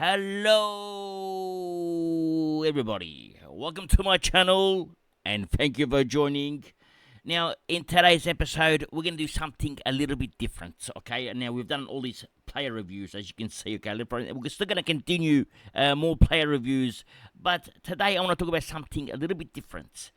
Hello, everybody. Welcome to my channel, and thank you for joining. Now, in today's episode, we're going to do something a little bit different, okay? Now, we've done all these player reviews, as you can see, okay? We're still going to continue more player reviews, but today I want to talk about something a little bit different.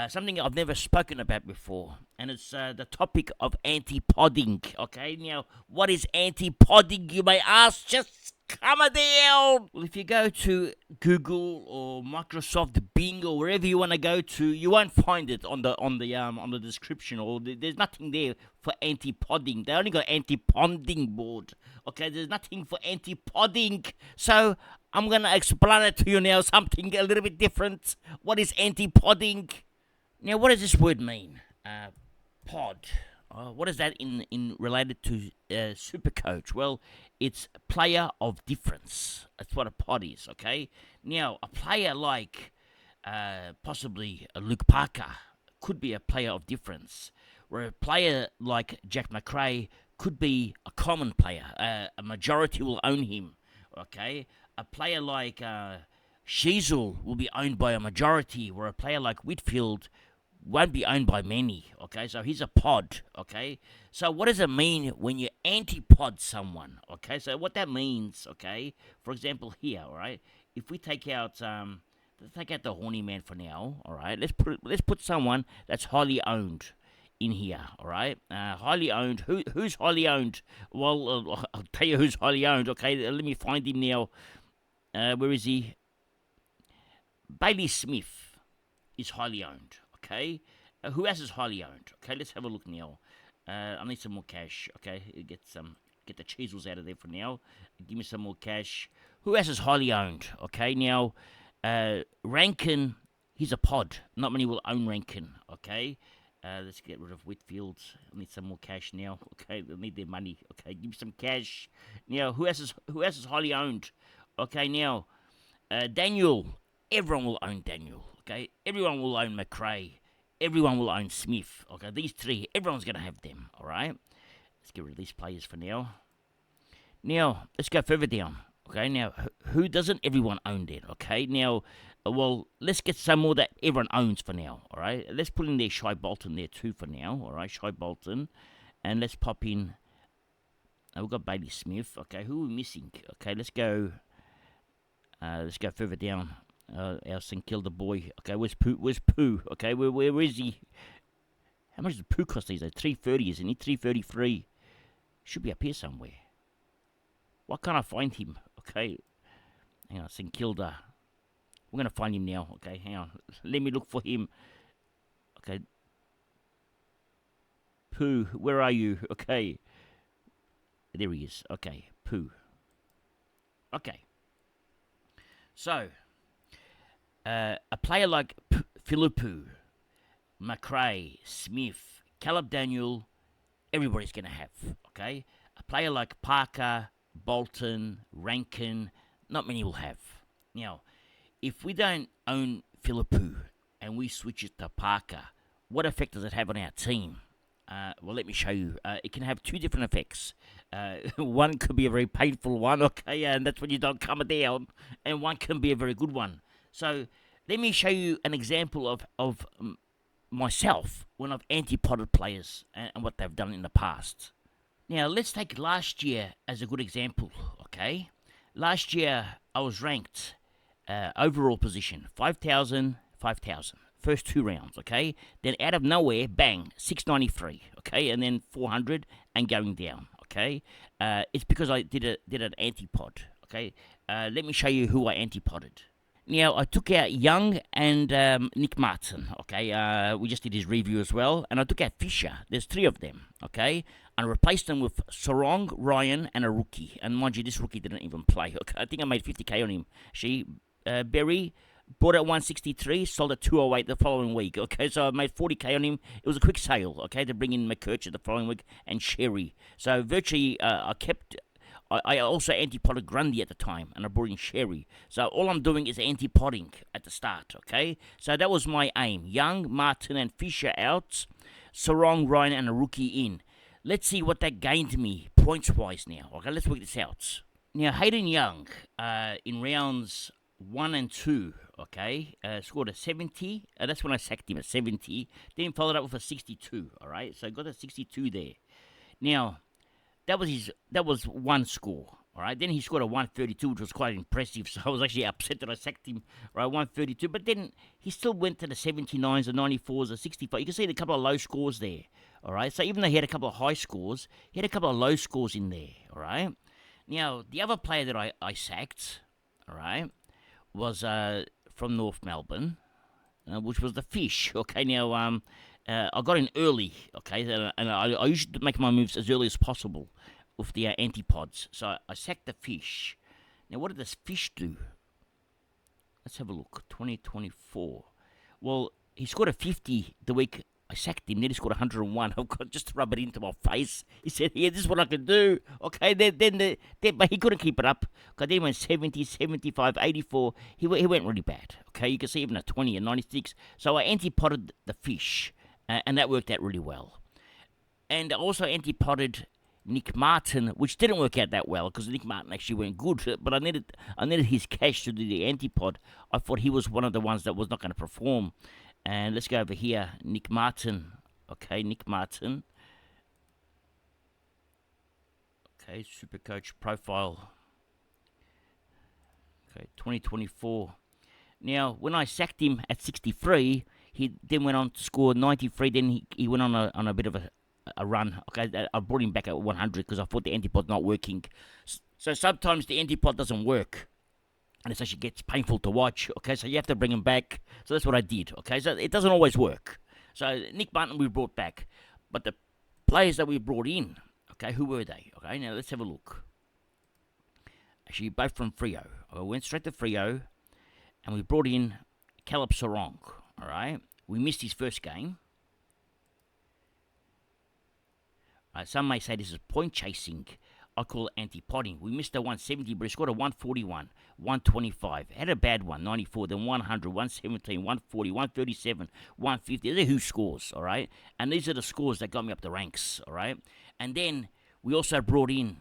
Something I've never spoken about before, and it's the topic of anti-podding, okay? Now, what is anti-podding, you may ask? Just come down! Well, if you go to Google or Microsoft Bing or wherever you want to go to, you won't find it on the description, or there's nothing there for anti-podding. They only got anti-ponding board, okay? There's nothing for anti-podding, so I'm gonna explain it to you now, something a little bit different. What is anti-podding? Now, what does this word mean? Pod. What is that in related to Supercoach? Well, it's player of difference. That's what a pod is, okay? Now, a player like possibly Luke Parker could be a player of difference, where a player like Jack McRae could be a common player. A majority will own him, okay? A player like Sheasel will be owned by a majority, where a player like Whitfield won't be owned by many, okay? So he's a pod, okay? So what does it mean when you anti-pod someone, okay? So what that means, okay, for example here, all right, if we take out let's take out the horny man for now, all right? Let's put someone that's highly owned in here, all right? Highly owned. Who's highly owned? Well, I'll tell you who's highly owned, okay? Let me find him now. Where is he? Bailey Smith is highly owned. Okay, who else is highly owned? Okay, let's have a look now. I need some more cash. Okay, get the chisels out of there for now. Give me some more cash. Who else is highly owned? Okay, now Rankin, he's a pod. Not many will own Rankin. Okay, let's get rid of Whitfield. I need some more cash now. Okay, they need their money. Okay, give me some cash. Now, who else is highly owned? Okay, now Daniel. Everyone will own Daniel. Okay, everyone will own McRae. Everyone will own Smith. Okay, these three, everyone's going to have them. All right, let's get rid of these players for now. Now, let's go further down. Okay, now, who doesn't everyone own then? Okay, now, well, let's get some more that everyone owns for now. All right, let's put in there Shy Bolton there too for now. All right, Shy Bolton. And let's pop in, we've got Bailey Smith. Okay, who are we missing? Okay, let's go further down. Our St Kilda boy. Okay, where's Pooh? Okay, where is he? How much does Pooh cost these days? 330, isn't he? 333. Should be up here somewhere. Why can't I find him? Okay, hang on, St Kilda. We're gonna find him now. Okay, hang on. Let me look for him. Okay, Pooh, where are you? Okay, there he is. Okay, Pooh. Okay, so. A player like Philippou, McRae, Smith, Caleb Daniel, everybody's going to have, okay? A player like Parker, Bolton, Rankin, not many will have. Now, if we don't own Philippou and we switch it to Parker, what effect does it have on our team? Well, let me show you. It can have two different effects. One could be a very painful one, okay, and that's when you don't come down, and one can be a very good one. So let me show you an example of myself when I've anti-podded players and what they've done in the past. Now, let's take last year as a good example, okay? Last year, I was ranked overall position, 5,000, 5,000. First two rounds, okay? Then out of nowhere, bang, 693, okay? And then 400 and going down, okay? It's because I did an anti-pod, okay? Let me show you who I anti-podded. Now, I took out Young and Nick Martin, okay? We just did his review as well. And I took out Fisher. There's three of them, okay? And I replaced them with Sarong, Ryan, and a rookie. And mind you, this rookie didn't even play, okay? I think I made 50k on him. Berry bought at 163, sold at 208 the following week, okay? So I made 40k on him. It was a quick sale, okay, to bring in McKercher the following week and Sherry. So virtually, I also anti-potted Grundy at the time, and I brought in Sherry. So all I'm doing is anti-potting at the start, okay? So that was my aim. Young, Martin, and Fisher out. Sarong, Ryan, and a rookie in. Let's see what that gained me points-wise now. Okay, let's work this out. Now, Hayden Young, in rounds 1 and 2, okay, scored a 70. That's when I sacked him at 70. Then followed up with a 62, all right? So I got a 62 there. Now, that was one score, all right? Then he scored a 132, which was quite impressive. So I was actually upset that I sacked him, right, 132. But then he still went to the 79s, the 94s, the 65. You can see a couple of low scores there, all right? So even though he had a couple of high scores, he had a couple of low scores in there, all right? Now, the other player that I sacked, all right, was from North Melbourne, which was the Fish. Okay, now I got in early, okay, and I usually make my moves as early as possible with the antipods. So I sacked the Fish. Now, what did this Fish do? Let's have a look. 2024. Well, he scored a 50 the week I sacked him. Then he scored 101. I've got just to rub it into my face. He said, "Yeah, this is what I can do." Okay, but he couldn't keep it up. Okay, then he went 70, 75, 84. He went really bad. Okay, you can see even a 20 and 96. So I antipoded the Fish, and that worked out really well. And I also antipoded Nick Martin, which didn't work out that well because Nick Martin actually went good, but I needed his cash to do the antipod. I thought he was one of the ones that was not going to perform. And let's go over here, Nick Martin. Okay, Nick Martin. Okay, Supercoach profile. Okay, 2024. Now, when I sacked him at 63, he then went on to score 93. Then he went on a bit of a run. Okay, I brought him back at 100 because I thought the antipod's not working. So sometimes the antipod doesn't work, and it actually gets painful to watch. Okay, so you have to bring him back. So that's what I did. Okay, so it doesn't always work. So Nick Martin we brought back, but the players that we brought in, okay, who were they? Okay, now let's have a look. Actually, both from Freo. I went straight to Freo, and we brought in Caleb Sarong. All right, we missed his first game. Some may say this is point chasing. I call it anti-podding. We missed a 170, but he scored a 141, 125. Had a bad one, 94, then 100, 117, 140, 137, 150. These are who scores, all right? And these are the scores that got me up the ranks, all right? And then we also brought in,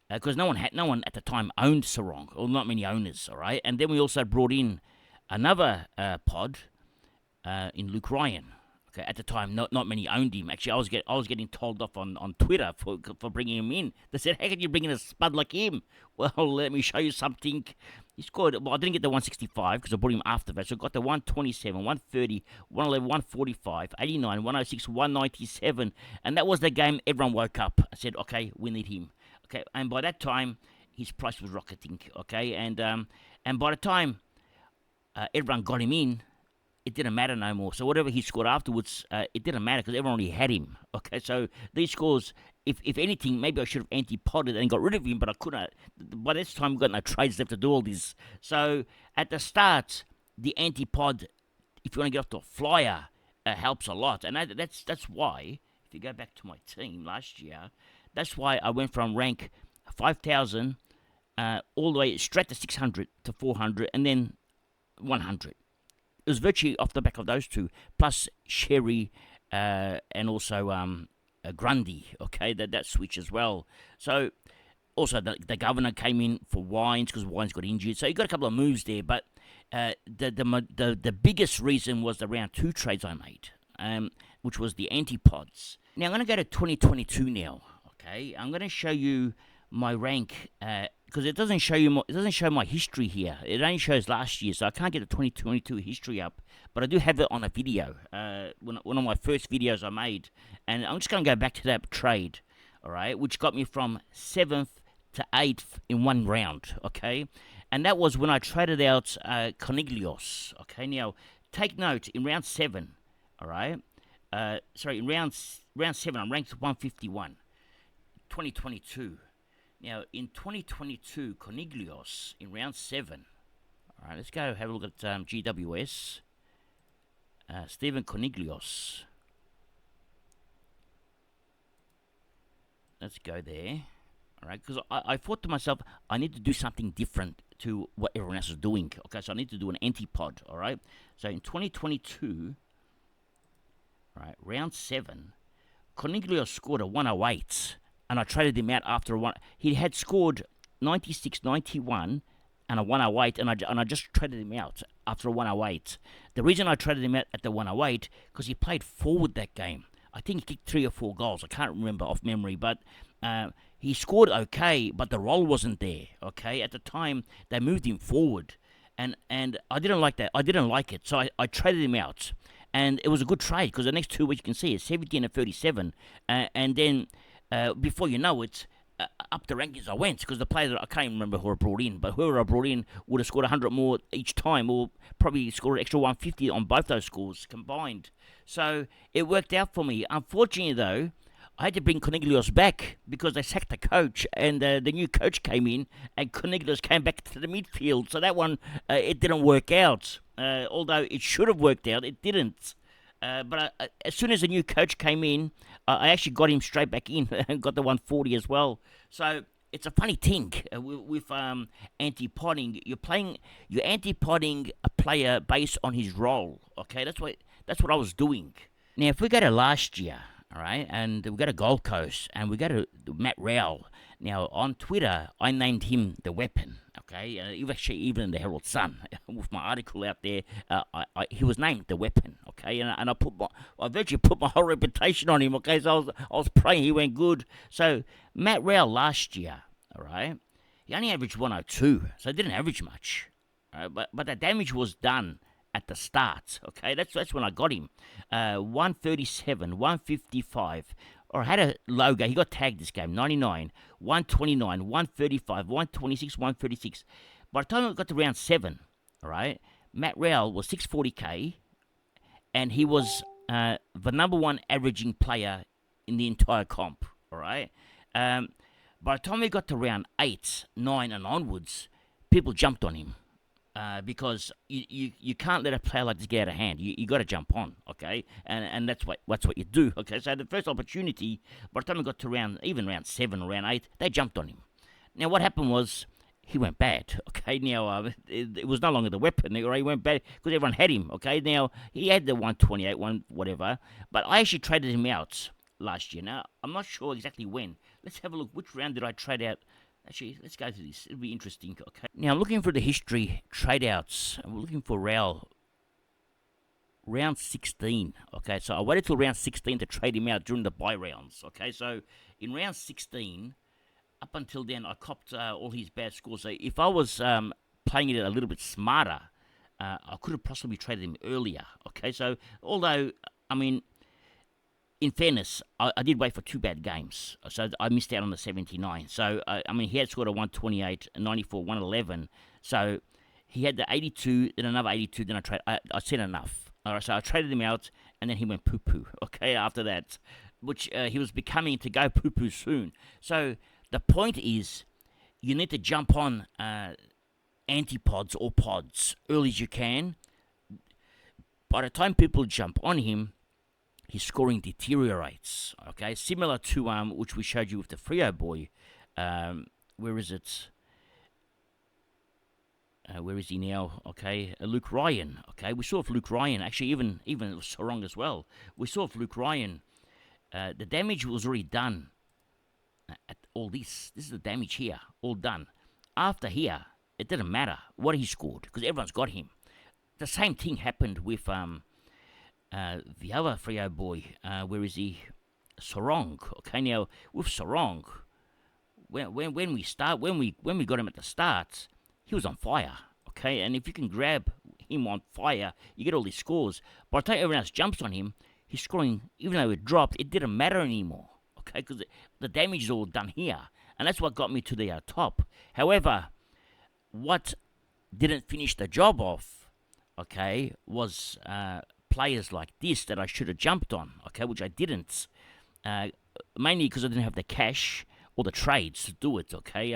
because no one at the time owned Sarong, or not many owners, all right? And then we also brought in another pod in Luke Ryan. Okay, at the time, not many owned him. Actually, I was getting told off on Twitter for bringing him in. They said, "How can you bring in a spud like him?" Well, let me show you something. He scored. Well, I didn't get the 165 because I brought him after that. So I got the 127, 130, 111, 145, 89, 106, 197, and that was the game. Everyone woke up and said, "Okay, we need him." Okay, and by that time, his price was rocketing. Okay, and by the time everyone got him in, it didn't matter no more. So whatever he scored afterwards, it didn't matter because everyone already had him. Okay, so these scores, if anything, maybe I should have anti-podded and got rid of him, but I couldn't. By this time, we've got no trades left to do all this. So at the start, the anti-pod, if you want to get off to a flyer, helps a lot. And that's why, if you go back to my team last year, that's why I went from rank 5,000 all the way straight to 600 to 400 and then 100. It was virtually off the back of those two, plus Sherry and also Grundy, okay, that switch as well. So also the governor came in for Wines because Wines got injured. So he got a couple of moves there, but the biggest reason was the round 2 trades I made, which was the antipods. Now I'm going to go to 2022 now, okay. I'm going to show you my rank because it doesn't show my history here. It only shows last year, so I can't get the 2022 history up. But I do have it on a video, one of my first videos I made, and I'm just going to go back to that trade, all right, which got me from 7th to 8th in one round, okay, and that was when I traded out Coniglios, okay. Now take note, in round 7, all right, in round 7 I'm ranked 151, 2022. Now, in 2022, Coniglios, in round 7, all right, let's go have a look at GWS. Stephen Coniglios. Let's go there, all right, because I thought to myself, I need to do something different to what everyone else is doing. Okay, so I need to do an antipod, all right? So in 2022, all right, round 7, Coniglios scored a 108. And I traded him out after one. He had scored 96, 91, and a 108, and I just traded him out after a 108. The reason I traded him out at the 108, because he played forward that game. I think he kicked 3 or 4 goals. I can't remember off memory, but he scored okay, but the role wasn't there, okay? At the time, they moved him forward, and I didn't like that. I didn't like it, so I traded him out. And it was a good trade, because the next 2 weeks you can see it's 17 and 37, and then before you know it, up the rankings I went, because the player that I can't even remember who I brought in, but whoever I brought in would have scored 100 more each time, or probably scored an extra 150 on both those scores combined. So it worked out for me. Unfortunately, though, I had to bring Cornelius back because they sacked the coach, and the new coach came in, and Cornelius came back to the midfield. So that one, it didn't work out. Although it should have worked out, it didn't. But as soon as the new coach came in, I actually got him straight back in and got the 140 as well. So it's a funny thing with anti-potting. You're anti-potting a player based on his role. Okay, that's what I was doing. Now, if we go to last year, all right, and we go to Gold Coast, and we go to Matt Rowell. Now, on Twitter, I named him the Weapon, okay? He was actually even in the Herald Sun with my article out there. He was named the Weapon, okay? And I virtually put my whole reputation on him, okay? So I was praying he went good. So Matt Rowell last year, all right, he only averaged 102, so he didn't average much, all right? But the damage was done at the start, okay? That's when I got him. 137, 155. Or had a logo. He got tagged this game. 99, 129, 135, 126, 136. By the time it got to round 7, all right, Matt Rowell was 640k, and he was the number 1 averaging player in the entire comp, all right? By the time we got to round 8, 9, and onwards, people jumped on him. Because you can't let a player like this get out of hand. You got to jump on, okay? And that's what you do, okay? So the first opportunity, by the time we got to round 7 or round 8, they jumped on him. Now what happened was he went bad, okay? Now it was no longer the Weapon, or he went bad because everyone had him, okay? Now he had the 128, whatever, but I actually traded him out last year. Now I'm not sure exactly when. Let's have a look. Which round did I trade out? Actually, let's go through this. It'll be interesting. Okay. Now, I'm looking for the history trade-outs. I'm looking for round 16. Okay, so I waited till round 16 to trade him out during the bye rounds. Okay, so in round 16, up until then, I copped all his bad scores. So if I was playing it a little bit smarter, I could have possibly traded him earlier. Okay, so although, I mean, in fairness, I did wait for 2 bad games, so I missed out on the 79. So, I mean, he had scored a 128, a 94, 111. So, he had the 82, then another 82, then I said enough. All right, so I traded him out, and then he went poo-poo, okay, after that, which he was becoming to go poo-poo soon. So, the point is, you need to jump on antipods or pods early as you can. By the time people jump on him, his scoring deteriorates, okay? Similar to which we showed you with the Freo boy. Where is it? Where is he now? Okay, Luke Ryan. Okay, we saw if Luke Ryan, actually even Sarong as well. We saw if Luke Ryan, the damage was already done at all this. This is the damage here, all done. After here, it didn't matter what he scored because everyone's got him. The same thing happened with the other Freo boy, where is he? Sarong. Okay, now with Sarong, when we got him at the start, he was on fire. Okay, and if you can grab him on fire, you get all these scores. By the time everyone else jumps on him, he's scoring. Even though it dropped, it didn't matter anymore. Okay, because the damage is all done here, and that's what got me to the top. However, what didn't finish the job off, okay, was players like this that I should have jumped on, okay, which I didn't, mainly because I didn't have the cash or the trades to do it, okay.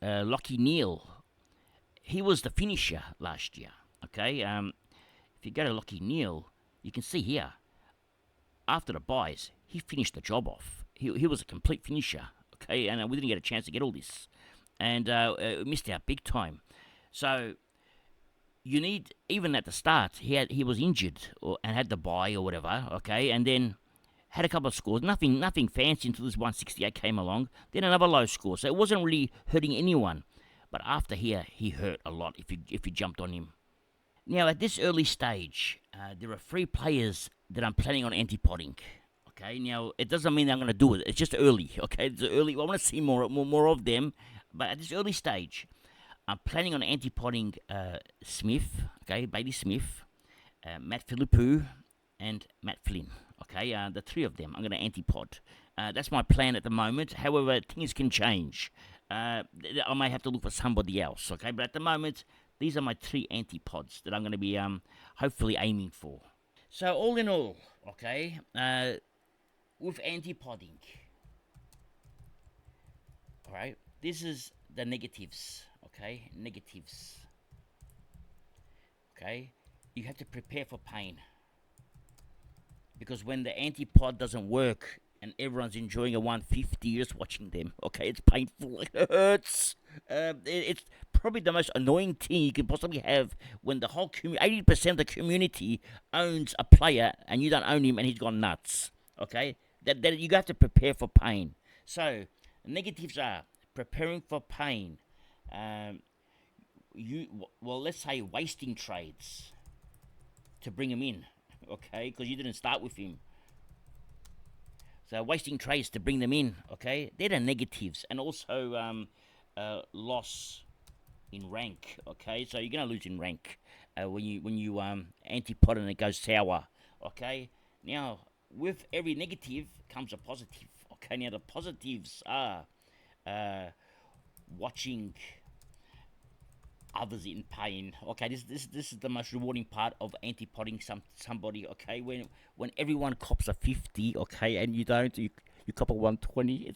Lockie Neal, he was the finisher last year, okay. If you go to Lockie Neal, you can see here, after the buys, he finished the job off. He was a complete finisher, okay, and we didn't get a chance to get all this, and missed out big time. So you need, even at the start, he was injured and had the bye or whatever, okay, and then had a couple of scores, nothing fancy until this 168 came along. Then another low score, so it wasn't really hurting anyone. But after here, he hurt a lot if you jumped on him. Now, at this early stage, there are 3 players that I'm planning on anti-potting. Okay, now, it doesn't mean I'm going to do it. It's just early, okay? It's early. I want to see more of them. But at this early stage, I'm planning on anti-potting Smith, okay, Bailey Smith, Matt Philippou, and Matt Flynn. Okay, the 3 of them I'm going to anti-pot. That's my plan at the moment. However, things can change. I may have to look for somebody else, okay? But at the moment, these are my 3 anti-pods that I'm going to be hopefully aiming for. So all in all, okay, with anti-podding, all right, this is the negatives, okay, negatives, okay? You have to prepare for pain. Because when the anti-pod doesn't work and everyone's enjoying a 150, you're just watching them, okay? It's painful, it hurts. It's probably the most annoying thing you can possibly have when the whole 80% of the community owns a player and you don't own him and he's gone nuts, okay? That you have to prepare for pain. So, negatives are preparing for pain. Let's say wasting trades to bring him in. Okay, because you didn't start with him. So wasting trades to bring them in, okay? They're the negatives. And also loss in rank, okay? So you're going to lose in rank when you anti-pot and it goes sour, okay? Now, with every negative comes a positive, okay? Now, the positives are watching others in pain. Okay, this is the most rewarding part of anti-potting somebody. Okay, when everyone cops a 50, okay, and you don't, you cop a 120.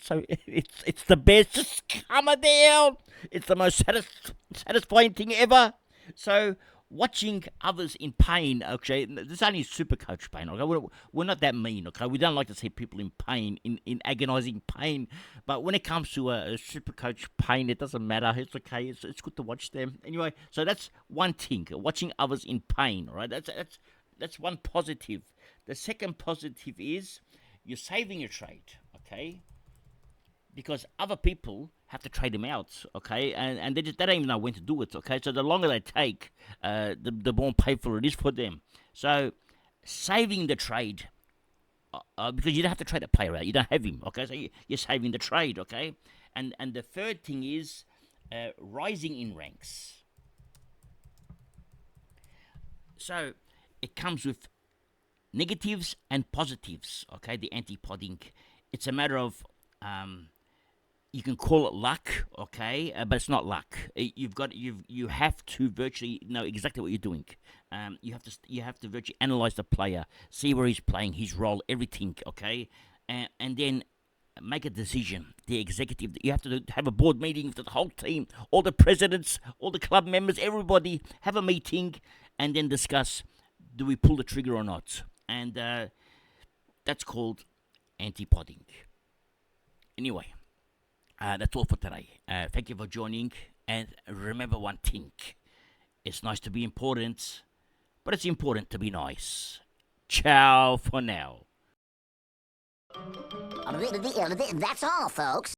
It's the best. Just calm it down. It's the most satisfying thing ever. So watching others in pain, okay, this only Supercoach pain, okay? We're not that mean, okay? We don't like to see people in pain, in agonizing pain. But when it comes to a Supercoach pain, it doesn't matter. It's okay. It's good to watch them. Anyway, so that's one thing, watching others in pain, right? That's one positive. The second positive is you're saving your trade, okay? Because other people have to trade them out, okay? And they don't even know when to do it, okay? So the longer they take, the more painful it is for them. So saving the trade, because you don't have to trade a player out. You don't have him, okay? So you're saving the trade, okay? And the third thing is rising in ranks. So it comes with negatives and positives, okay? The anti-podding. It's a matter of... you can call it luck, okay, but it's not luck. You have to virtually know exactly what you're doing. You have to virtually analyze the player, see where he's playing, his role, everything, okay, and then make a decision. The executive, you have to have a board meeting with the whole team, all the presidents, all the club members, everybody have a meeting, and then discuss: do we pull the trigger or not? And that's called anti-podding. Anyway. That's all for today. Thank you for joining. And remember one thing. It's nice to be important, but it's important to be nice. Ciao for now. That's all, folks.